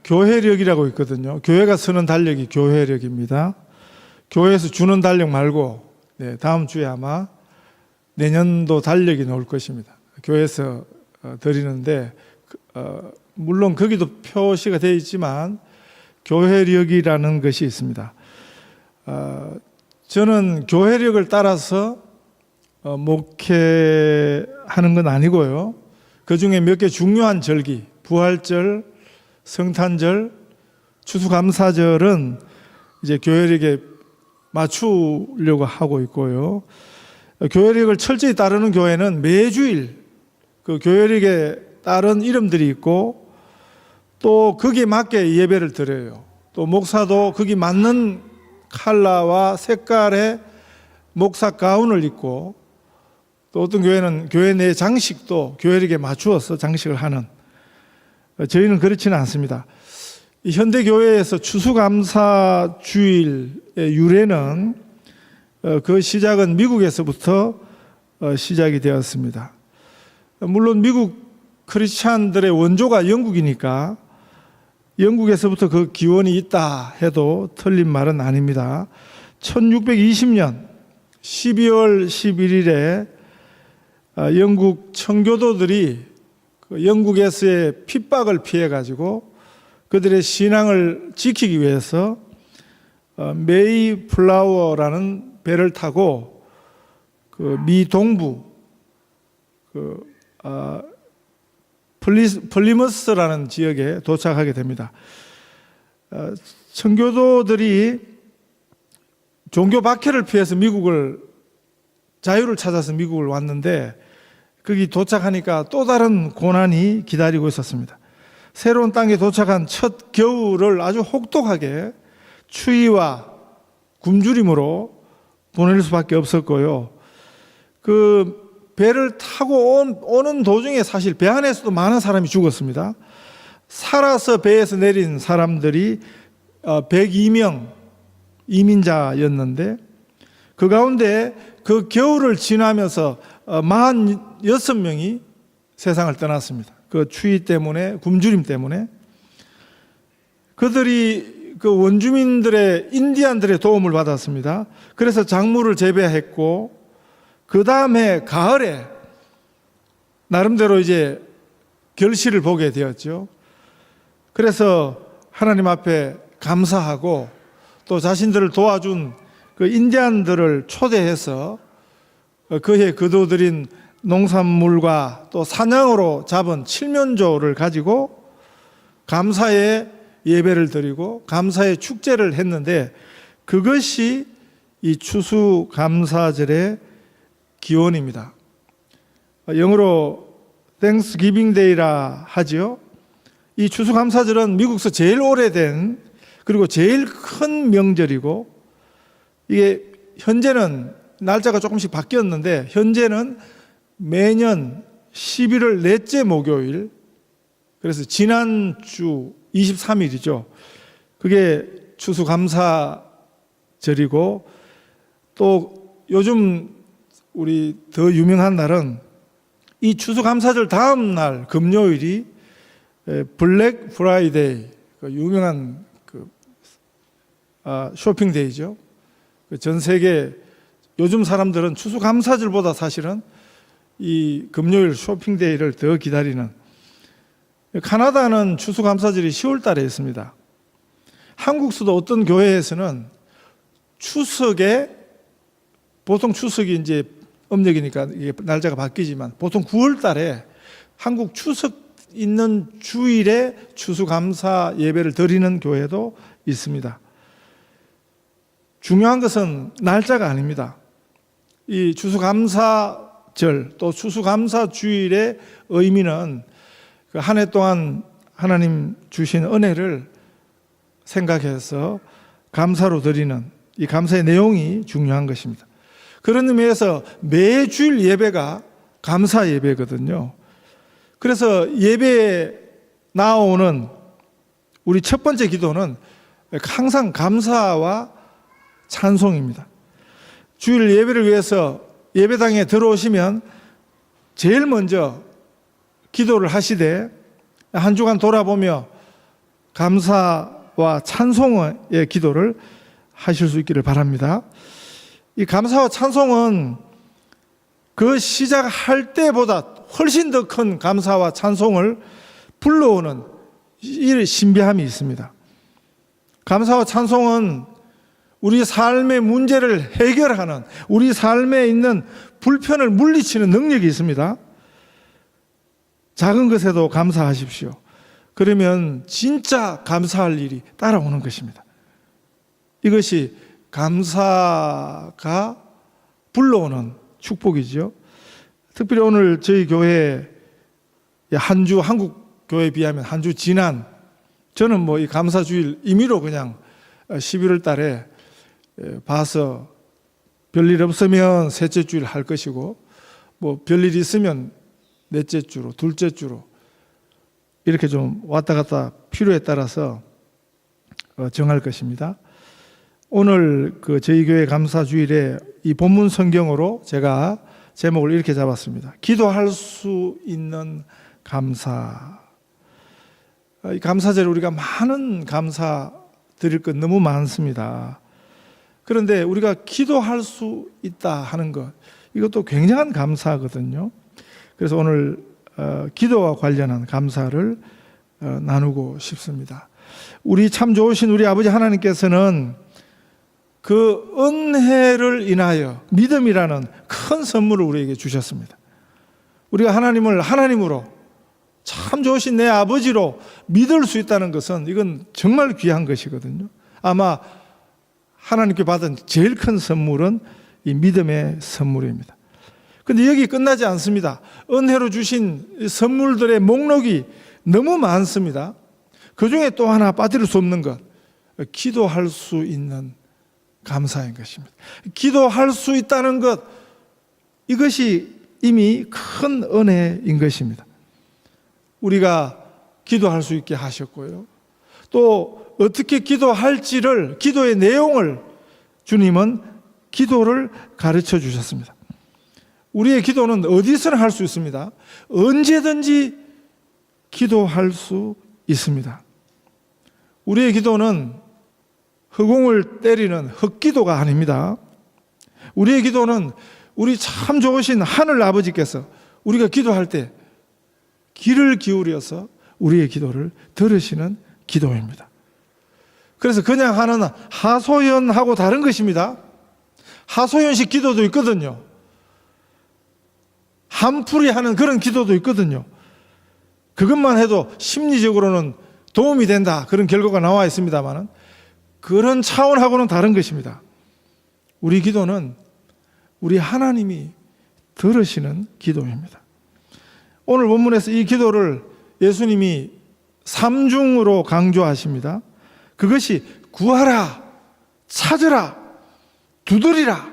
교회력이라고 있거든요. 교회가 쓰는 달력이 교회력입니다. 교회에서 주는 달력 말고 다음 주에 아마 내년도 달력이 나올 것입니다. 교회에서 드리는데 물론 거기도 표시가 되어 있지만 교회력이라는 것이 있습니다. 저는 교회력을 따라서 목회하는 건 아니고요. 그 중에 몇 개 중요한 절기, 부활절, 성탄절, 추수감사절은 이제 교회력에 맞추려고 하고 있고요. 교회력을 철저히 따르는 교회는 매주일 그 교회력에 따른 이름들이 있고 또 거기에 맞게 예배를 드려요. 또 목사도 거기 맞는 컬러와 색깔의 목사 가운을 입고 또 어떤 교회는 교회 내 장식도 교회력에 맞추어서 장식을 하는, 저희는 그렇지는 않습니다. 이 현대교회에서 추수감사 주일의 유래는 그 시작은 미국에서부터 시작이 되었습니다. 물론 미국 크리스찬들의 원조가 영국이니까 영국에서부터 그 기원이 있다 해도 틀린 말은 아닙니다. 1620년 12월 11일에 영국 청교도들이 영국에서의 핍박을 피해가지고 그들의 신앙을 지키기 위해서 메이플라워라는 배를 타고 그 미 동부 플리머스라는 지역에 도착하게 됩니다. 청교도들이 종교 박해를 피해서 자유를 찾아서 미국을 왔는데 거기 도착하니까 또 다른 고난이 기다리고 있었습니다. 새로운 땅에 도착한 첫 겨울을 아주 혹독하게 추위와 굶주림으로 보낼 수밖에 없었고요. 그 배를 타고 오는 도중에 사실 배 안에서도 많은 사람이 죽었습니다. 살아서 배에서 내린 사람들이 102명 이민자였는데 그 가운데 그 겨울을 지나면서 46명이 세상을 떠났습니다. 그 추위 때문에, 굶주림 때문에. 그들이 그 원주민들의, 인디안들의 도움을 받았습니다. 그래서 작물을 재배했고, 그 다음에 가을에 나름대로 이제 결실을 보게 되었죠. 그래서 하나님 앞에 감사하고 또 자신들을 도와준 그 인디안들을 초대해서 그해 거둬들인 농산물과 또 사냥으로 잡은 칠면조를 가지고 감사의 예배를 드리고 감사의 축제를 했는데 그것이 이 추수감사절의 기원입니다. 영어로 Thanksgiving Day라 하지요. 이 추수감사절은 미국에서 제일 오래된 그리고 제일 큰 명절이고 이게 현재는 날짜가 조금씩 바뀌었는데 현재는 매년 11월 넷째 목요일, 그래서 지난주 23일이죠. 그게 추수감사절이고 또 요즘 우리 더 유명한 날은 이 추수감사절 다음 날 금요일이 블랙 프라이데이, 그 유명한 쇼핑데이죠. 전 세계 요즘 사람들은 추수감사절보다 사실은 이 금요일 쇼핑데이를 더 기다리는. 카나다는 추수감사절이 10월 달에 있습니다. 한국서도 어떤 교회에서는 추석에, 보통 추석이 이제 음력이니까 이게 날짜가 바뀌지만 보통 9월 달에 한국 추석 있는 주일에 추수감사 예배를 드리는 교회도 있습니다. 중요한 것은 날짜가 아닙니다. 이 추수감사절 또 추수감사 주일의 의미는 그 한 해 동안 하나님 주신 은혜를 생각해서 감사로 드리는 이 감사의 내용이 중요한 것입니다. 그런 의미에서 매주일 예배가 감사 예배거든요. 그래서 예배에 나오는 우리 첫 번째 기도는 항상 감사와 찬송입니다. 주일 예배를 위해서 예배당에 들어오시면 제일 먼저 기도를 하시되 한 주간 돌아보며 감사와 찬송의 기도를 하실 수 있기를 바랍니다. 이 감사와 찬송은 그 시작할 때보다 훨씬 더 큰 감사와 찬송을 불러오는 이 신비함이 있습니다. 감사와 찬송은 우리 삶의 문제를 해결하는, 우리 삶에 있는 불편을 물리치는 능력이 있습니다. 작은 것에도 감사하십시오. 그러면 진짜 감사할 일이 따라오는 것입니다. 이것이 감사가 불러오는 축복이죠. 특별히 오늘 저희 교회 한 주, 한국 교회에 비하면 한 주 지난, 저는 뭐 이 감사주일 임의로 그냥 11월 달에 봐서 별일 없으면 셋째 주일 할 것이고, 뭐 별일 있으면 넷째 주로, 둘째 주로 이렇게 좀 왔다 갔다 필요에 따라서 정할 것입니다. 오늘 그 저희 교회 감사주일에 이 본문 성경으로 제가 제목을 이렇게 잡았습니다. 기도할 수 있는 감사. 이 감사절에 우리가 많은 감사 드릴 것 너무 많습니다. 그런데 우리가 기도할 수 있다 하는 것, 이것도 굉장한 감사거든요. 그래서 오늘 기도와 관련한 감사를 나누고 싶습니다. 우리 참 좋으신 우리 아버지 하나님께서는 그 은혜를 인하여 믿음이라는 큰 선물을 우리에게 주셨습니다. 우리가 하나님을 하나님으로, 참 좋으신 내 아버지로 믿을 수 있다는 것은 이건 정말 귀한 것이거든요. 아마 하나님께 받은 제일 큰 선물은 이 믿음의 선물입니다. 그런데 여기 끝나지 않습니다. 은혜로 주신 선물들의 목록이 너무 많습니다. 그 중에 또 하나 빠질 수 없는 것, 기도할 수 있는 감사인 것입니다. 기도할 수 있다는 것, 이것이 이미 큰 은혜인 것입니다. 우리가 기도할 수 있게 하셨고요. 또 어떻게 기도할지를, 기도의 내용을 주님은 기도를 가르쳐 주셨습니다. 우리의 기도는 어디서나 할 수 있습니다. 언제든지 기도할 수 있습니다. 우리의 기도는 허공을 때리는 헛기도가 아닙니다. 우리의 기도는 우리 참 좋으신 하늘 아버지께서 우리가 기도할 때 귀를 기울여서 우리의 기도를 들으시는 기도입니다. 그래서 그냥 하는 하소연하고 다른 것입니다. 하소연식 기도도 있거든요. 한풀이 하는 그런 기도도 있거든요. 그것만 해도 심리적으로는 도움이 된다, 그런 결과가 나와 있습니다만 그런 차원하고는 다른 것입니다. 우리 기도는 우리 하나님이 들으시는 기도입니다. 오늘 본문에서 이 기도를 예수님이 삼중으로 강조하십니다. 그것이 구하라, 찾으라, 두드리라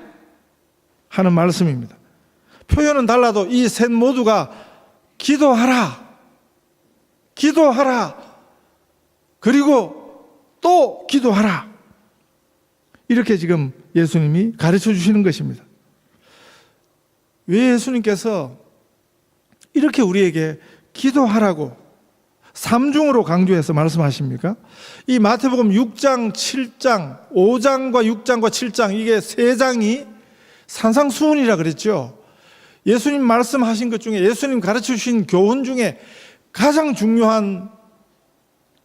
하는 말씀입니다. 표현은 달라도 이 셋 모두가 기도하라, 기도하라, 그리고 또 기도하라, 이렇게 지금 예수님이 가르쳐 주시는 것입니다. 왜 예수님께서 이렇게 우리에게 기도하라고 삼중으로 강조해서 말씀하십니까? 이 마태복음 6장, 7장, 5장과 6장과 7장, 이게 세 장이 산상수훈이라 그랬죠. 예수님 말씀하신 것 중에, 예수님 가르쳐 주신 교훈 중에 가장 중요한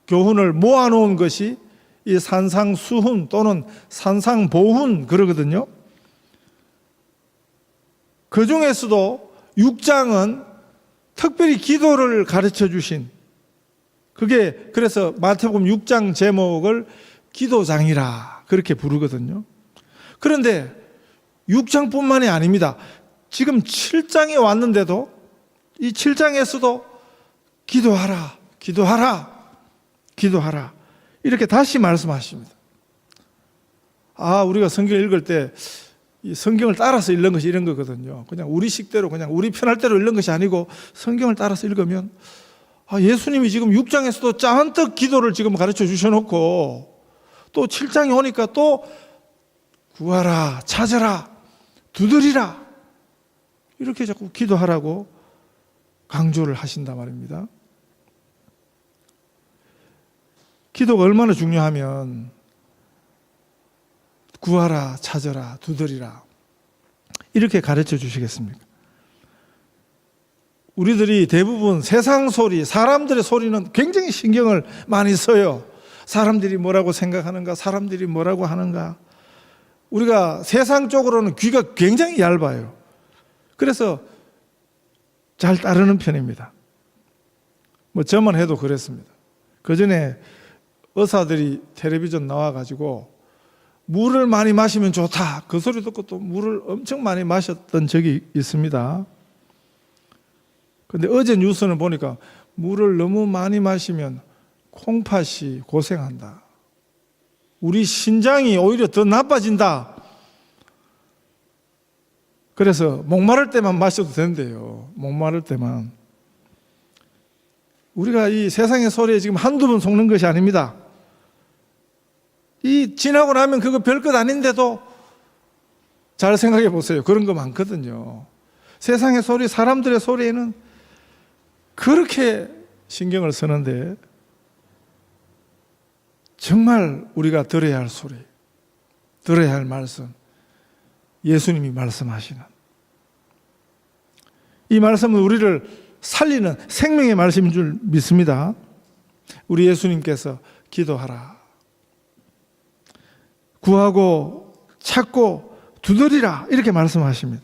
교훈을 모아놓은 것이 이 산상수훈 또는 산상보훈 그러거든요. 그 중에서도 6장은 특별히 기도를 가르쳐 주신, 그게 그래서 마태복음 6장 제목을 기도장이라 그렇게 부르거든요. 그런데 6장뿐만이 아닙니다. 지금 7장에 왔는데도 이 7장에서도 기도하라, 기도하라, 기도하라, 이렇게 다시 말씀하십니다. 우리가 성경 읽을 때 이 성경을 따라서 읽는 것이 이런 거거든요. 그냥 우리 식대로, 그냥 우리 편할 대로 읽는 것이 아니고 성경을 따라서 읽으면 예수님이 지금 6장에서도 잔뜩 기도를 지금 가르쳐 주셔놓고 또 7장에 오니까 또 구하라, 찾아라, 두드리라, 이렇게 자꾸 기도하라고 강조를 하신단 말입니다. 기도가 얼마나 중요하면 구하라, 찾아라, 두드리라 이렇게 가르쳐 주시겠습니까? 우리들이 대부분 세상 소리, 사람들의 소리는 굉장히 신경을 많이 써요. 사람들이 뭐라고 생각하는가, 사람들이 뭐라고 하는가. 우리가 세상 쪽으로는 귀가 굉장히 얇아요. 그래서 잘 따르는 편입니다. 뭐 저만 해도 그랬습니다. 그 전에 의사들이 텔레비전 나와가지고 물을 많이 마시면 좋다, 그 소리 듣고 또 물을 엄청 많이 마셨던 적이 있습니다. 근데 어제 뉴스는 보니까 물을 너무 많이 마시면 콩팥이 고생한다. 우리 신장이 오히려 더 나빠진다. 그래서 목마를 때만 마셔도 된대요. 목마를 때만. 우리가 이 세상의 소리에 지금 한두 번 속는 것이 아닙니다. 이 지나고 나면 그거 별것 아닌데도 잘 생각해 보세요. 그런 거 많거든요. 세상의 소리, 사람들의 소리에는 그렇게 신경을 쓰는데 정말 우리가 들어야 할 소리, 들어야 할 말씀, 예수님이 말씀하시는 이 말씀은 우리를 살리는 생명의 말씀인 줄 믿습니다. 우리 예수님께서 기도하라, 구하고 찾고 두드리라 이렇게 말씀하십니다.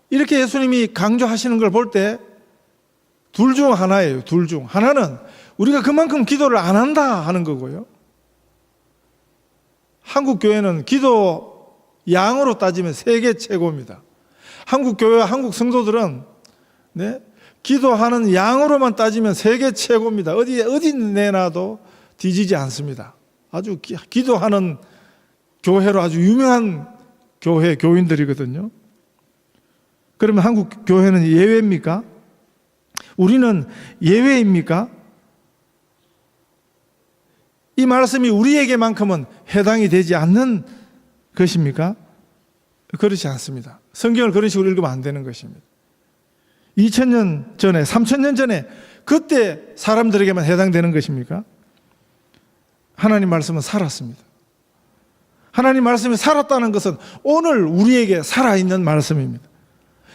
이렇게 예수님이 강조하시는 걸 볼 때 둘 중 하나예요. 둘 중 하나는 우리가 그만큼 기도를 안 한다 하는 거고요. 한국 교회는 기도 양으로 따지면 세계 최고입니다. 한국 교회와 한국 성도들은 기도하는 양으로만 따지면 세계 최고입니다. 어디 내놔도 뒤지지 않습니다. 아주 기도하는 교회로 아주 유명한 교인들이거든요. 그러면 한국 교회는 예외입니까? 우리는 예외입니까? 이 말씀이 우리에게만큼은 해당이 되지 않는 것입니까? 그렇지 않습니다. 성경을 그런 식으로 읽으면 안 되는 것입니다. 2000년 전에, 3000년 전에 그때 사람들에게만 해당되는 것입니까? 하나님 말씀은 살았습니다. 하나님 말씀이 살았다는 것은 오늘 우리에게 살아있는 말씀입니다.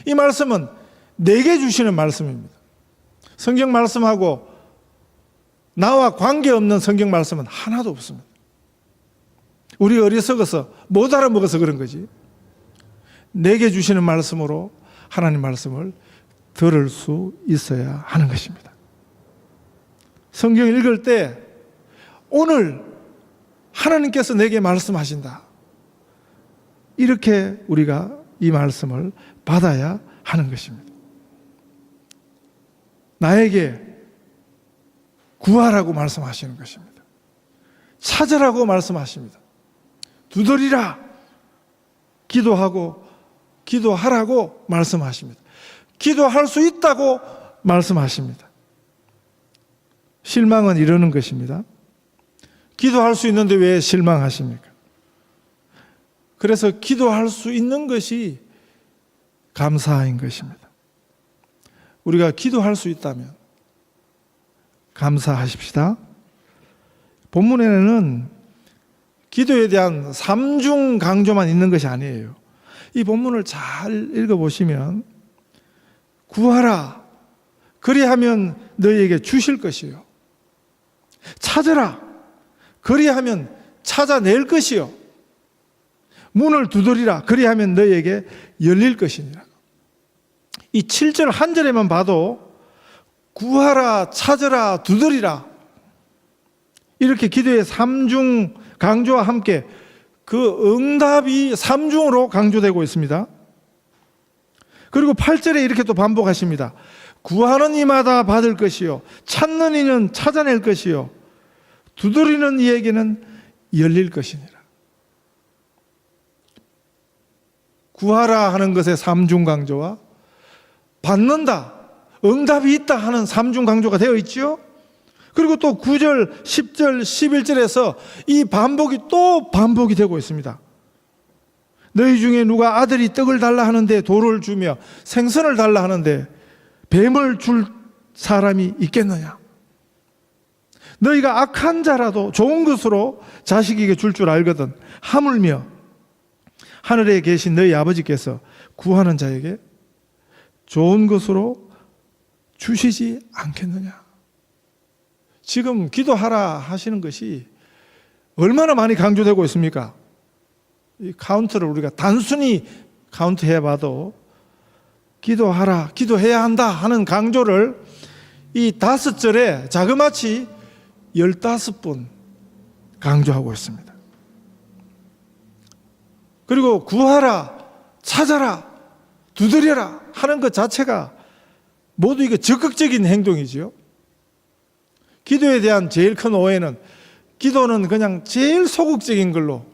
이 말씀은 내게 주시는 말씀입니다. 성경 말씀하고 나와 관계없는 성경 말씀은 하나도 없습니다. 우리 어리석어서 못 알아먹어서 그런 거지. 내게 주시는 말씀으로 하나님 말씀을 들을 수 있어야 하는 것입니다. 성경 읽을 때 오늘 하나님께서 내게 말씀하신다, 이렇게 우리가 이 말씀을 받아야 하는 것입니다. 나에게 구하라고 말씀하시는 것입니다. 찾으라고 말씀하십니다. 두드리라, 기도하라고 말씀하십니다. 기도할 수 있다고 말씀하십니다. 실망은 이러는 것입니다. 기도할 수 있는데 왜 실망하십니까? 그래서 기도할 수 있는 것이 감사인 것입니다. 우리가 기도할 수 있다면 감사하십시다. 본문에는 기도에 대한 삼중 강조만 있는 것이 아니에요. 이 본문을 잘 읽어보시면 구하라, 그리하면 너희에게 주실 것이요. 찾으라, 그리하면 찾아낼 것이요. 문을 두드리라, 그리하면 너희에게 열릴 것이니라. 이 7절 한 절에만 봐도 구하라, 찾으라, 두드리라, 이렇게 기도의 삼중 강조와 함께 그 응답이 삼중으로 강조되고 있습니다. 그리고 8절에 이렇게 또 반복하십니다. 구하는 이마다 받을 것이요, 찾는 이는 찾아낼 것이요, 두드리는 이에게는 열릴 것이니라. 구하라 하는 것의 삼중 강조와 받는다, 응답이 있다 하는 삼중 강조가 되어 있죠. 그리고 또 9절, 10절, 11절에서 이 반복이 또 반복이 되고 있습니다. 너희 중에 누가 아들이 떡을 달라 하는데 돌을 주며 생선을 달라 하는데 뱀을 줄 사람이 있겠느냐? 너희가 악한 자라도 좋은 것으로 자식에게 줄 줄 알거든 하물며 하늘에 계신 너희 아버지께서 구하는 자에게 좋은 것으로 주시지 않겠느냐. 지금 기도하라 하시는 것이 얼마나 많이 강조되고 있습니까? 이 카운트를 우리가 단순히 카운트해 봐도 기도하라, 기도해야 한다 하는 강조를 이 5절에 자그마치 15번 강조하고 있습니다. 그리고 구하라, 찾아라, 두드려라 하는 것 자체가 모두 이게 적극적인 행동이지요. 기도에 대한 제일 큰 오해는 기도는 그냥 제일 소극적인 걸로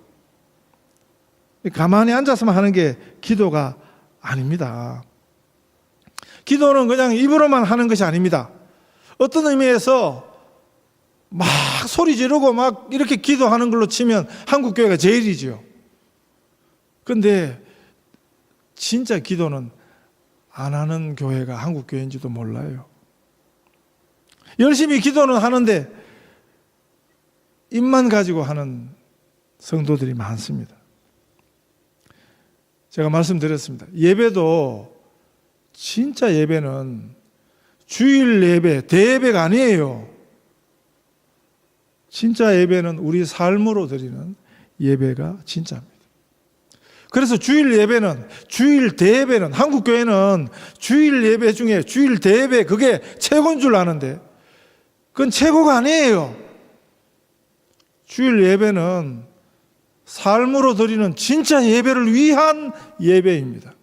가만히 앉아서만 하는 게 기도가 아닙니다. 기도는 그냥 입으로만 하는 것이 아닙니다. 어떤 의미에서 막 소리 지르고 막 이렇게 기도하는 걸로 치면 한국 교회가 제일이지요. 그런데 진짜 기도는 안 하는 교회가 한국 교회인지도 몰라요. 열심히 기도는 하는데 입만 가지고 하는 성도들이 많습니다. 제가 말씀드렸습니다. 예배도 진짜 예배는 주일 예배, 대예배가 아니에요. 진짜 예배는 우리 삶으로 드리는 예배가 진짜입니다. 그래서 주일 예배는, 주일 대예배는, 한국 교회는 주일 예배 중에 주일 대예배 그게 최고인 줄 아는데 그건 최고가 아니에요. 주일 예배는 삶으로 드리는 진짜 예배를 위한 예배입니다.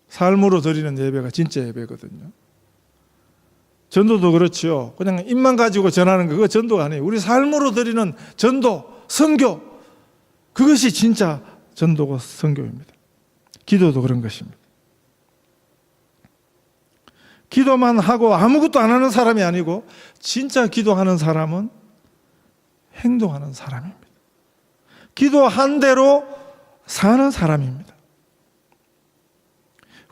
삶으로 드리는 예배가 진짜 예배거든요. 전도도 그렇죠. 그냥 입만 가지고 전하는 거 그거 전도가 아니에요. 우리 삶으로 드리는 전도, 선교 그것이 진짜 전도고 선교입니다. 기도도 그런 것입니다. 기도만 하고 아무것도 안 하는 사람이 아니고 진짜 기도하는 사람은 행동하는 사람입니다. 기도한 대로 사는 사람입니다.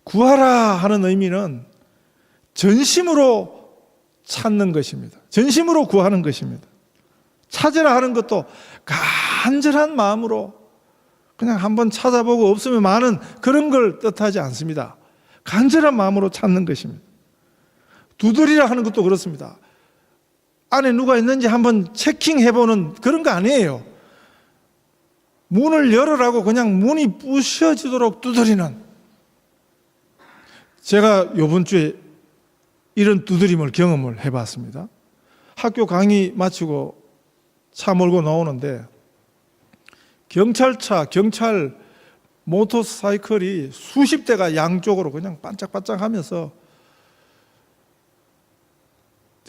구하라 하는 의미는 전심으로 찾는 것입니다. 전심으로 구하는 것입니다. 찾으라 하는 것도 간절한 마음으로 그냥 한번 찾아보고 없으면 많은 그런 걸 뜻하지 않습니다. 간절한 마음으로 찾는 것입니다. 두드리라 하는 것도 그렇습니다. 안에 누가 있는지 한번 체킹해보는 그런 거 아니에요. 문을 열으라고 그냥 문이 부셔지도록 두드리는. 제가 이번 주에 이런 두드림을 경험을 해봤습니다. 학교 강의 마치고 차 몰고 나오는데 경찰차, 경찰 모터사이클이 수십 대가 양쪽으로 그냥 반짝반짝 하면서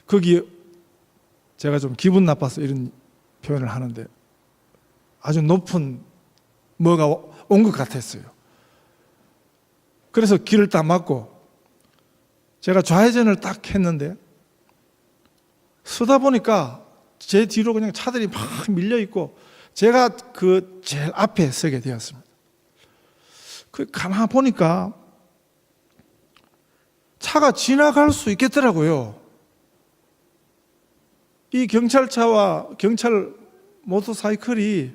거기 제가 좀 기분 나빠서 이런 표현을 하는데 아주 높은 뭐가 온 것 같았어요. 그래서 길을 딱 막고 제가 좌회전을 딱 했는데 서다 보니까 제 뒤로 그냥 차들이 막 밀려 있고 제가 그 제일 앞에 서게 되었습니다. 그 가만 보니까 차가 지나갈 수 있겠더라고요. 이 경찰차와 경찰 모터사이클이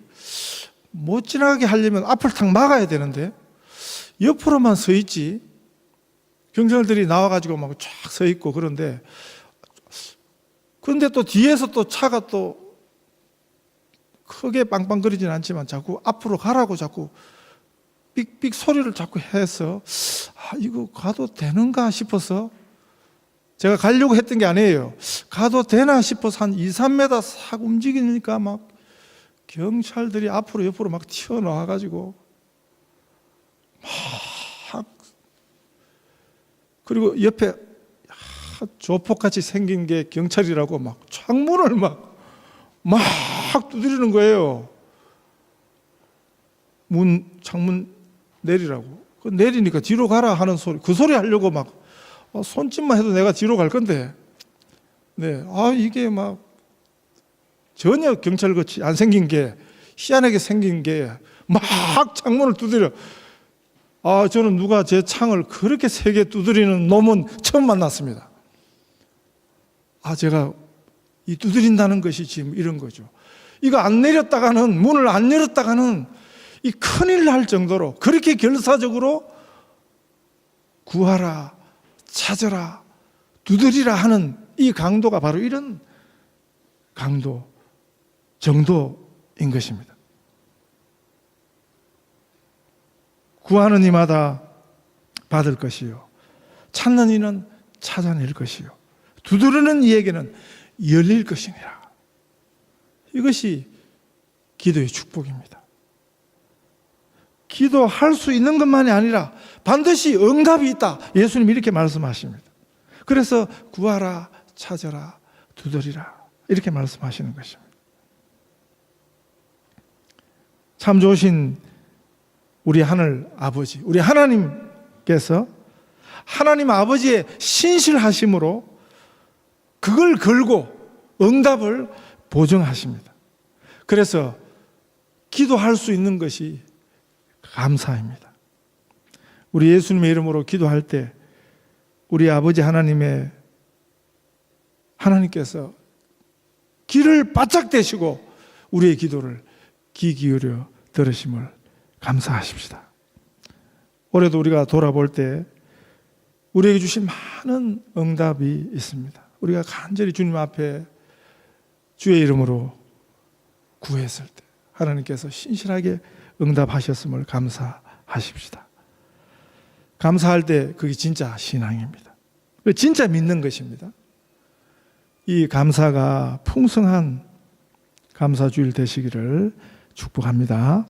못 지나가게 하려면 앞을 탁 막아야 되는데 옆으로만 서 있지. 경찰들이 나와가지고 막 쫙 서 있고 그런데 또 뒤에서 또 차가 또 크게 빵빵거리진 않지만 자꾸 앞으로 가라고 자꾸 삑삑 소리를 자꾸 해서 이거 가도 되는가 싶어서 제가 가려고 했던 게 아니에요. 가도 되나 싶어서 한 2, 3m 싹 움직이니까 막 경찰들이 앞으로 옆으로 막 튀어나와가지고 막 그리고 옆에 조폭같이 생긴 게 경찰이라고 막 창문을 막 두드리는 거예요. 창문 내리라고. 그 내리니까 뒤로 가라 하는 소리, 그 소리 하려고 막 손짓만 해도 내가 뒤로 갈 건데, 네, 이게 막 전혀 경찰같이 안 생긴 게 희한하게 생긴 게 막 창문을 두드려. 저는 누가 제 창을 그렇게 세게 두드리는 놈은 처음 만났습니다. 제가 이 두드린다는 것이 지금 이런 거죠. 이거 안 내렸다가는, 문을 안 열었다가는 이 큰일 날 정도로 그렇게 결사적으로 구하라, 찾아라, 두드리라 하는 이 강도가 바로 이런 강도, 정도인 것입니다. 구하는 이마다 받을 것이요, 찾는 이는 찾아낼 것이요, 두드리는 이에게는 열릴 것이니라. 이것이 기도의 축복입니다. 기도할 수 있는 것만이 아니라 반드시 응답이 있다. 예수님이 이렇게 말씀하십니다. 그래서 구하라, 찾아라, 두드리라 이렇게 말씀하시는 것입니다. 참 좋으신 우리 하늘 아버지, 우리 하나님께서 하나님 아버지의 신실하심으로 그걸 걸고 응답을 보증하십니다. 그래서 기도할 수 있는 것이 감사입니다. 우리 예수님의 이름으로 기도할 때 우리 아버지 하나님께서 귀를 바짝 대시고 우리의 기도를 귀 기울여 들으심을 감사하십시다. 올해도 우리가 돌아볼 때 우리에게 주신 많은 응답이 있습니다. 우리가 간절히 주님 앞에 주의 이름으로 구했을 때 하나님께서 신실하게 응답하셨음을 감사하십시다. 감사할 때 그게 진짜 신앙입니다. 진짜 믿는 것입니다. 이 감사가 풍성한 감사주일 되시기를 축복합니다.